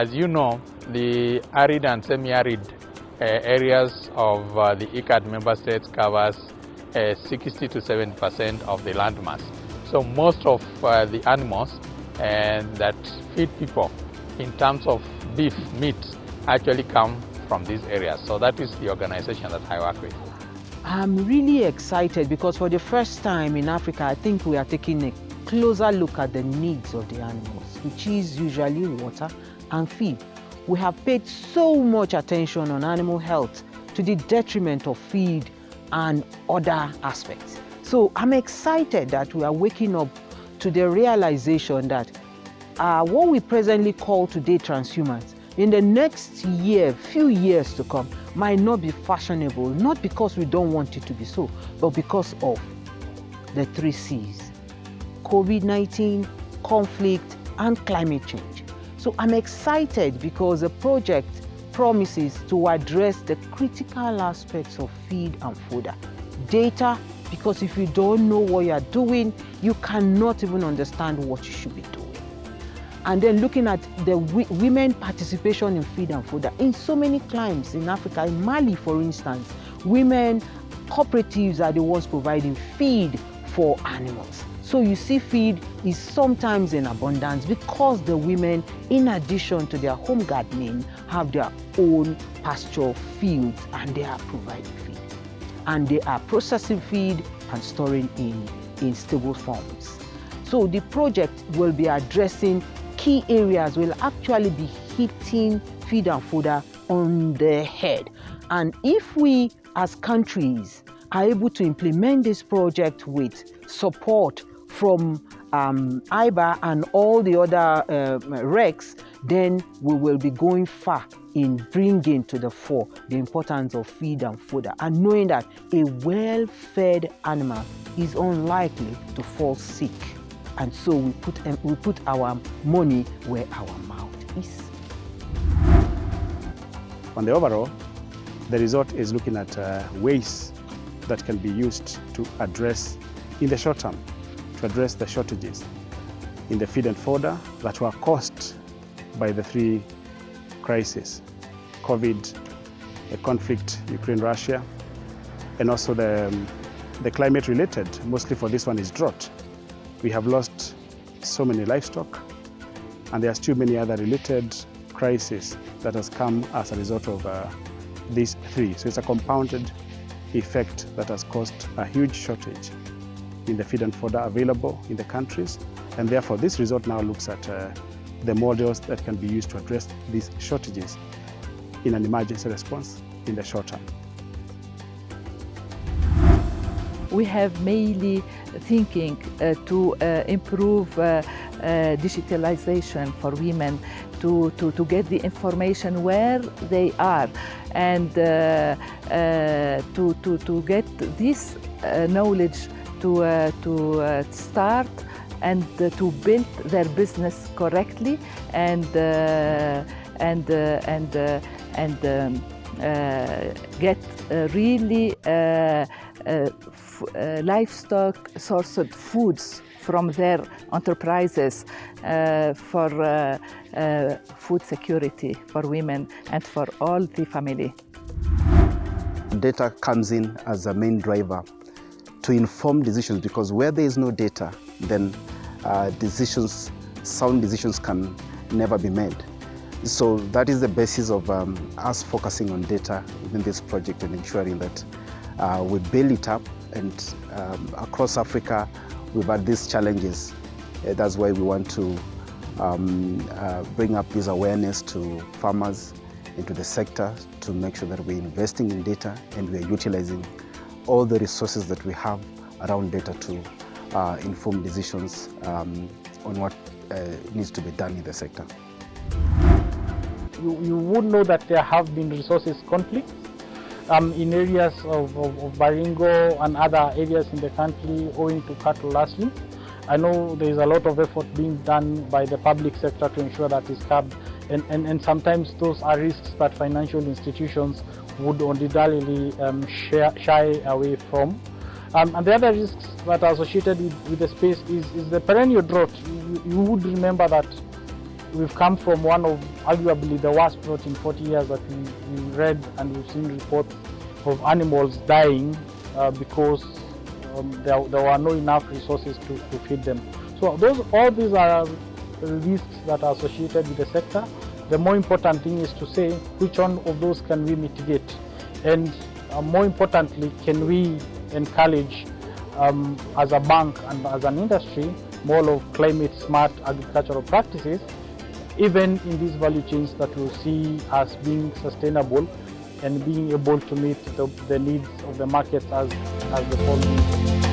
As you know, the arid and semi-arid areas of the ICCAT member states covers 60 to 70% of the landmass. So most of the animals that feed people in terms of beef, meat, actually come from these areas. So that is the organization that I work with. I'm really excited because for the first time in Africa, I think we are taking a closer look at the needs of the animals, which is usually water and feed. We have paid so much attention on animal health to the detriment of feed and other aspects. So I'm excited that we are waking up to the realization that what we presently call today transhumans, in the next few years to come, might not be fashionable, not because we don't want it to be so, but because of the 3 C's: COVID-19, conflict, and climate change. So I'm excited because the project promises to address the critical aspects of feed and fodder. Data, because if you don't know what you are doing, you cannot even understand what you should be doing. And then looking at the women participation in feed and fodder. In so many climes in Africa, in Mali for instance, women cooperatives are the ones providing feed for animals. So you see feed is sometimes in abundance because the women, in addition to their home gardening, have their own pasture fields and they are providing feed. And they are processing feed and storing in stable forms. So the project will be addressing key areas, will actually be hitting feed and fodder on the head. And if we as countries are able to implement this project with support from IBA and all the other RECs, then we will be going far in bringing to the fore the importance of feed and fodder, and knowing that a well-fed animal is unlikely to fall sick. And so we put our money where our mouth is. On the overall, the resort is looking at ways that can be used to address, in the short term, to address the shortages in the feed and fodder that were caused by the 3 crises: COVID, the conflict, Ukraine-Russia, and also the climate-related, mostly for this one is drought. We have lost so many livestock, and there are still many other related crises that has come as a result of these 3. So it's a compounded effect that has caused a huge shortage in the feed and fodder available in the countries, and therefore this resort now looks at the models that can be used to address these shortages in an emergency response in the short term. We have mainly thinking to improve digitalization for women, to get the information where they are, and to get this knowledge to start and to build their business correctly and get really livestock sourced foods from their enterprises for food security for women and for all the family. Data comes in as a main driver to inform decisions, because where there is no data, then sound decisions can never be made. So that is the basis of us focusing on data within this project and ensuring that we build it up. And across Africa, we've had these challenges. That's why we want to bring up this awareness to farmers and to the sector to make sure that we're investing in data and we're utilizing all the resources that we have around data to inform decisions on what needs to be done in the sector. You would know that there have been resources conflicts in areas of Baringo and other areas in the country owing to cattle rustling. I know there is a lot of effort being done by the public sector to ensure that is curbed, and sometimes those are risks that financial institutions would ordinarily shy away from. And the other risks that are associated with the space is the perennial drought. You would remember that we've come from one of arguably the worst drought in 40 years that we read, and we've seen reports of animals dying because there were no enough resources to feed them. So all these are risks that are associated with the sector. The more important thing is to say which one of those can we mitigate, and more importantly, can we encourage as a bank and as an industry more of climate smart agricultural practices, even in these value chains that will see us being sustainable and being able to meet the needs of the markets as the fall needs.